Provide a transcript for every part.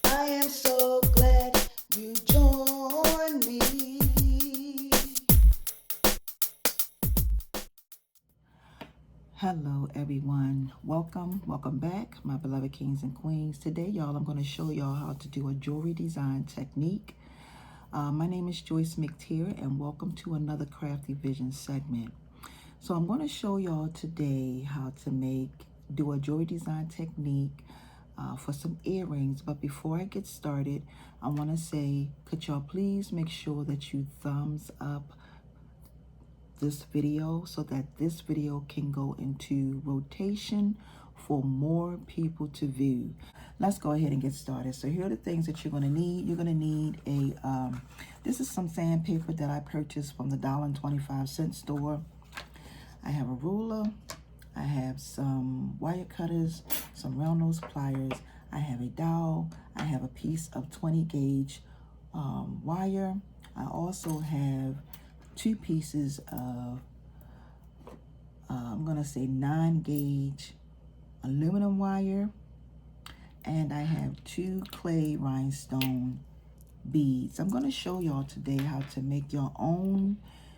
I am so glad you joined me. Hello everyone, welcome back, my beloved kings and queens. Today y'all, I'm going to show y'all how to do a jewelry design technique. My name is Joyce McTeer and welcome to another Crafty Vision segment. So I'm going to show y'all today how to do a jewelry design technique for some earrings. But before I get started, I want to say, could y'all please make sure that you thumbs up this video so that this video can go into rotation for more people to view. Let's go ahead and get started. So here are the things that you're going to need. You're going to need this is some sandpaper that I purchased from the $1.25 store. I have a ruler. I have some wire cutters, some round nose pliers. I have a dowel. I have a piece of 20 gauge wire. I also have 2 pieces of, I'm going to say 9 gauge aluminum wire. And I have 2 clay rhinestone beads. I'm going to show y'all today how to make your own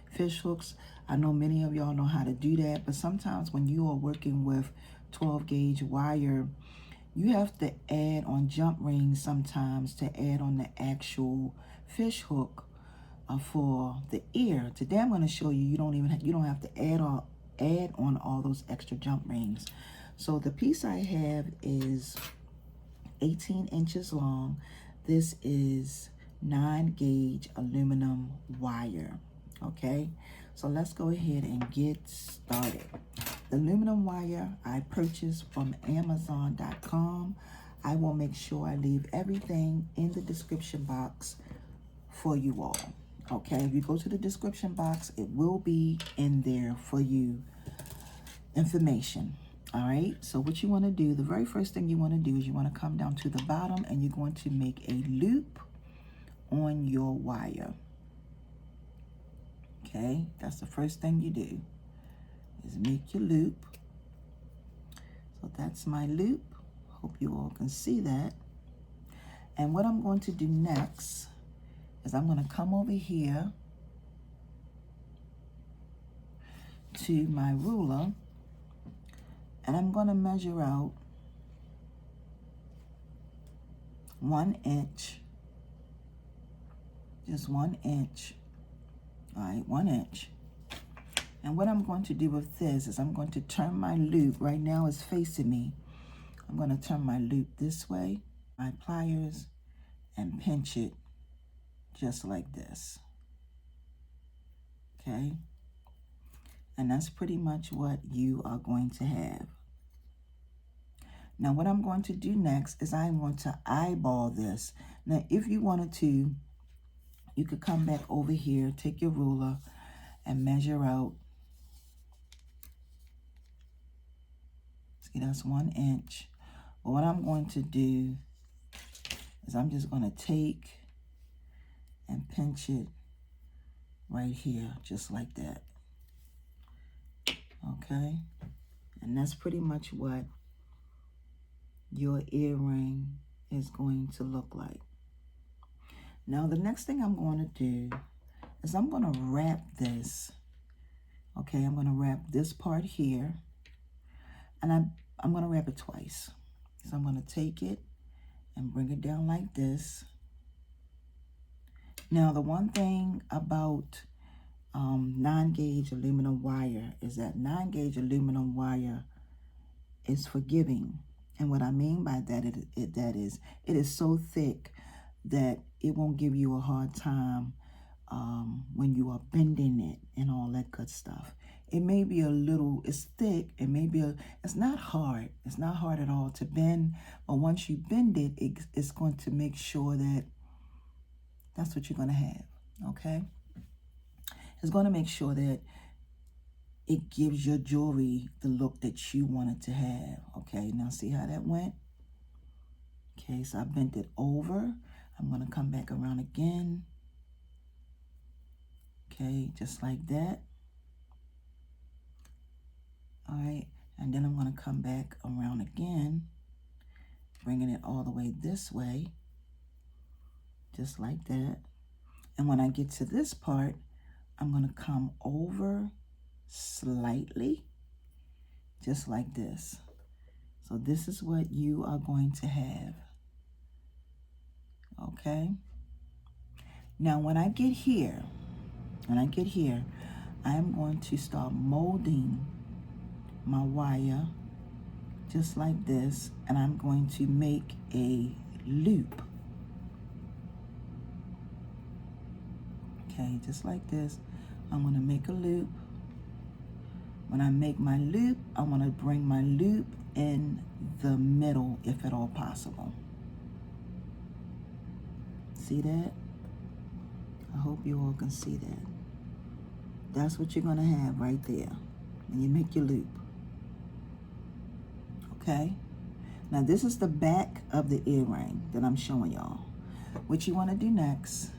fish hooks. I know many of y'all know how to do that, but sometimes when you are working with 12 gauge wire, you have to add on jump rings sometimes to add on the actual fish hook for the ear. Today I'm going to show you you don't have to add on all those extra jump rings. So the piece I have is 18 inches long. This is 9 gauge aluminum wire. Okay, so let's go ahead and get started. The aluminum wire I purchased from Amazon.com. I will make sure I leave everything in the description box for you all. Okay, if you go to the description box, it will be in there for you information. All right, so what you want to do, the very first thing you want to do is you want to come down to the bottom and you're going to make a loop on your wire. Okay, that's the first thing you do, is make your loop. So that's my loop. Hope you all can see that. And what I'm going to do next is I'm going to come over here to my ruler and I'm going to measure out 1 inch, just 1 inch. All right, 1 inch. And what I'm going to do with this is I'm going to turn my loop. Right now it's facing me. I'm going to turn my loop this way, my pliers, and pinch it just like this. Okay? And that's pretty much what you are going to have. Now what I'm going to do next is I'm going to eyeball this. Now if you wanted to, you could come back over here, take your ruler, and measure out. See, that's 1 inch. But what I'm going to do is I'm just going to take and pinch it right here, just like that. Okay? And that's pretty much what your earring is going to look like. Now, the next thing I'm going to do is I'm going to wrap this. Okay, I'm going to wrap this part here. And I'm going to wrap it twice. So I'm going to take it and bring it down like this. Now, the one thing about 9 gauge aluminum wire is that 9 gauge aluminum wire is forgiving. And what I mean by that, it is so thick that it won't give you a hard time when you are bending it and all that good stuff. It may be a little, it's thick, it's not hard. It's not hard at all to bend, but once you bend it, it's going to make sure that that's what you're going to have, okay? It's going to make sure that it gives your jewelry the look that you want it to have, okay? Now see how that went? Okay, so I bent it over. I'm going to come back around again. Okay, just like that. All right, and then I'm going to come back around again, bringing it all the way this way. just like that. And when I get to this part, I'm going to come over slightly, just like this. So this is what you are going to have. Okay? Now when I get here, I am going to start molding my wire just like this, and I'm going to make a loop. Okay, just like this. I'm going to make a loop. When I make my loop, I want to bring my loop in the middle if at all possible. See that? I hope you all can see that. That's what you're going to have right there when you make your loop. Okay? Now this is the back of the earring that I'm showing y'all. What you want to do next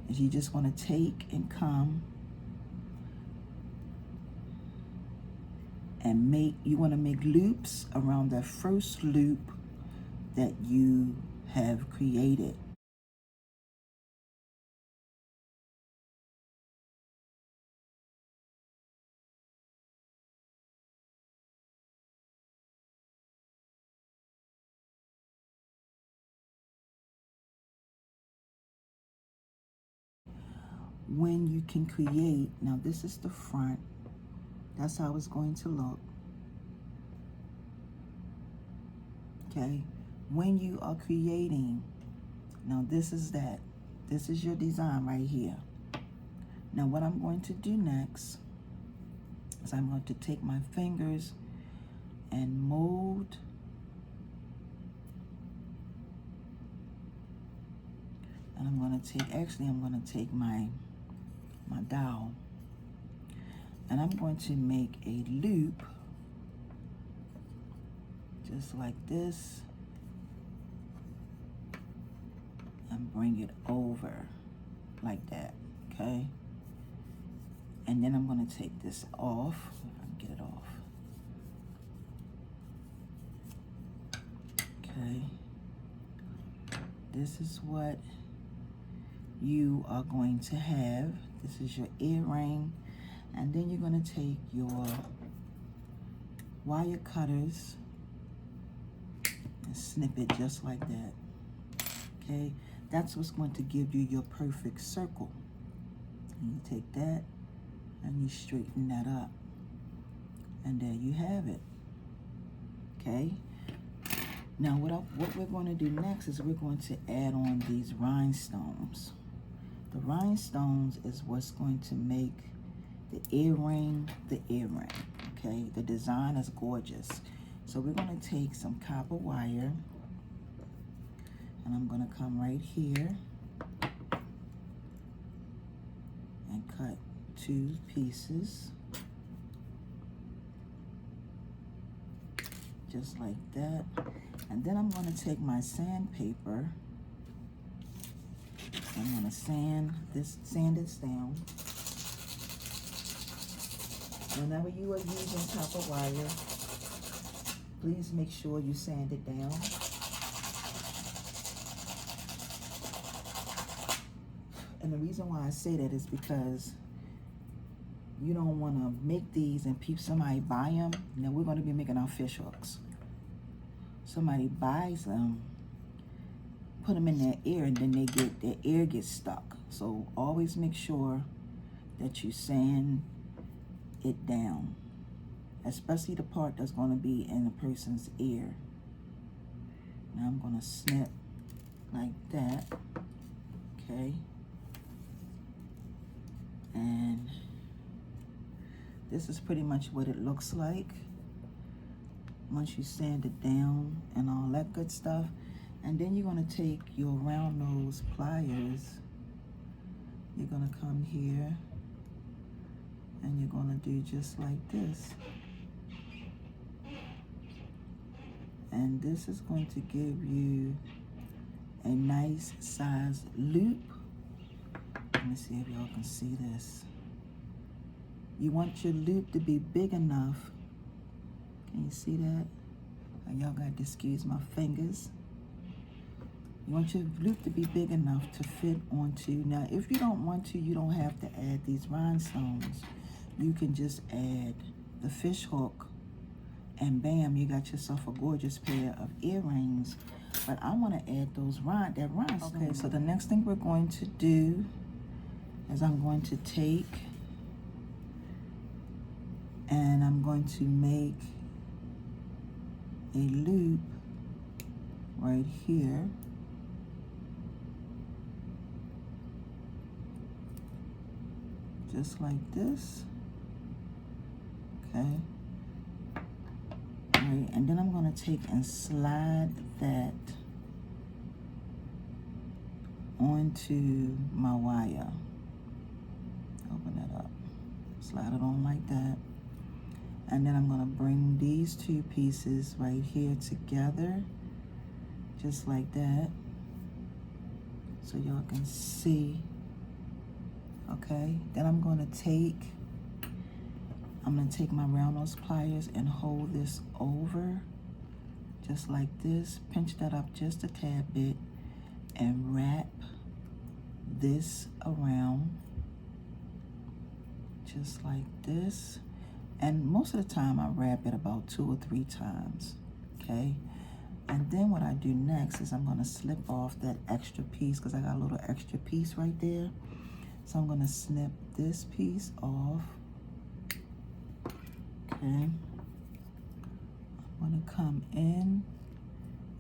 is you just want to take and come and you want to make loops around that first loop that you have created. When you can create, now this is the front, that's how it's going to look. Okay, when you are creating, now this is your design right here. Now what I'm going to do next is I'm going to take my fingers and mold and I'm going to take my dowel and I'm going to make a loop just like this and bring it over like that, okay? And then I'm going to take this off, if I can get it off. Okay, this is what you are going to have. This is your earring, and then you're going to take your wire cutters and snip it just like that. Okay, that's what's going to give you your perfect circle. And you take that and you straighten that up, and there you have it. Okay, now what we're going to do next is we're going to add on these rhinestones. The rhinestones is what's going to make the earring. Okay, the design is gorgeous. So we're going to take some copper wire and I'm going to come right here and cut 2 pieces just like that. And then I'm going to take my sandpaper. I'm going to sand this down. Whenever you are using copper wire, please make sure you sand it down. And the reason why I say that is because you don't want to make these and somebody buy them. Now we're going to be making our fish hooks. Somebody buys them, put them in their ear, and then their ear gets stuck. So always make sure that you sand it down, especially the part that's going to be in the person's ear. Now I'm going to snip like that, okay? And this is pretty much what it looks like once you sand it down and all that good stuff. And then you're going to take your round nose pliers, you're going to come here and you're going to do just like this. And this is going to give you a nice size loop. Let me see if y'all can see this. You want your loop to be big enough. Can you see that? And y'all got to excuse my fingers. You want your loop to be big enough to fit onto. Now, if you don't want to, you don't have to add these rhinestones. You can just add the fish hook, and bam, you got yourself a gorgeous pair of earrings. But I want to add those rhinestones. Okay, so the next thing we're going to do is I'm going to take and I'm going to make a loop right here. Just like this. Okay. All right, and then I'm going to take and slide that onto my wire. Open that up. Slide it on like that. And then I'm going to bring these two pieces right here together, just like that, so y'all can see. Okay, then I'm going to take my round nose pliers and hold this over, just like this. Pinch that up just a tad bit and wrap this around, just like this. And most of the time I wrap it about 2 or 3 times, okay? And then what I do next is I'm gonna slip off that extra piece, because I got a little extra piece right there. So I'm gonna snip this piece off, okay? I'm gonna come in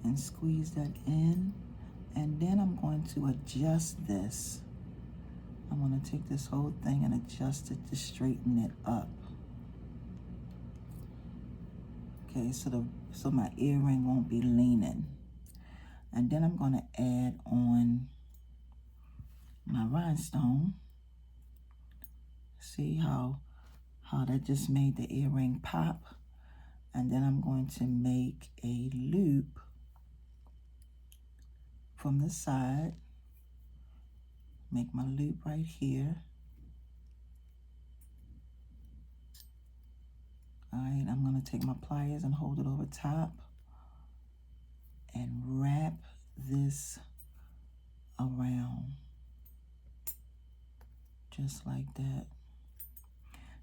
and squeeze that in, and then I'm going to adjust this. I'm gonna take this whole thing and adjust it to straighten it up. Okay, so my earring won't be leaning. And then I'm gonna add on my rhinestone. See how that just made the earring pop? And then I'm going to make a loop from the side. Make my loop right here. All right, I'm gonna take my pliers and hold it over top and wrap this around, just like that.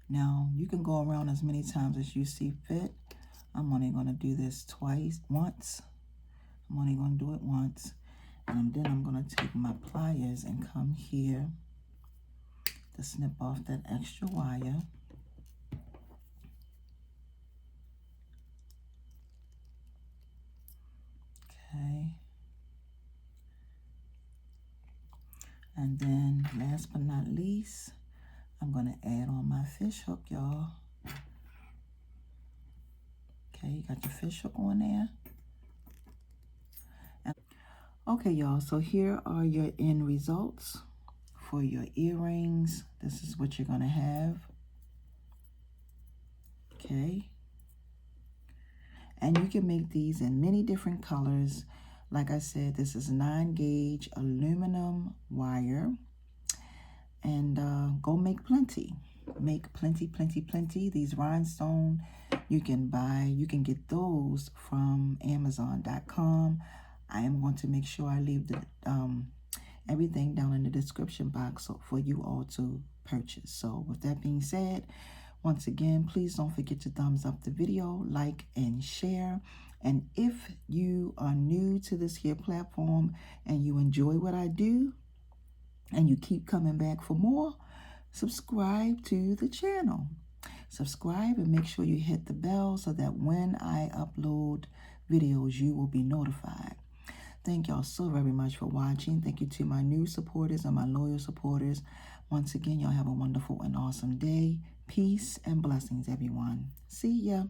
Now, you can go around as many times as you see fit. I'm only gonna do this once. I'm only gonna do it once. And then I'm gonna take my pliers and come here to snip off that extra wire. Okay. And then last but not least, I'm gonna add on my fish hook, y'all. Okay, you got your fish hook on there. Okay, y'all, so here are your end results for your earrings. This is what you're gonna have. Okay. And you can make these in many different colors. Like I said, this is 9-gauge aluminum wire. And go make plenty. Make plenty, plenty, plenty. These rhinestone, you can get those from Amazon.com. I am going to make sure I leave the everything down in the description box for you all to purchase. So with that being said, once again, please don't forget to thumbs up the video, like and share. And if you are new to this here platform and you enjoy what I do and you keep coming back for more, subscribe to the channel. Subscribe and make sure you hit the bell so that when I upload videos, you will be notified. Thank y'all so very much for watching. Thank you to my new supporters and my loyal supporters. Once again, y'all have a wonderful and awesome day. Peace and blessings, everyone. See ya.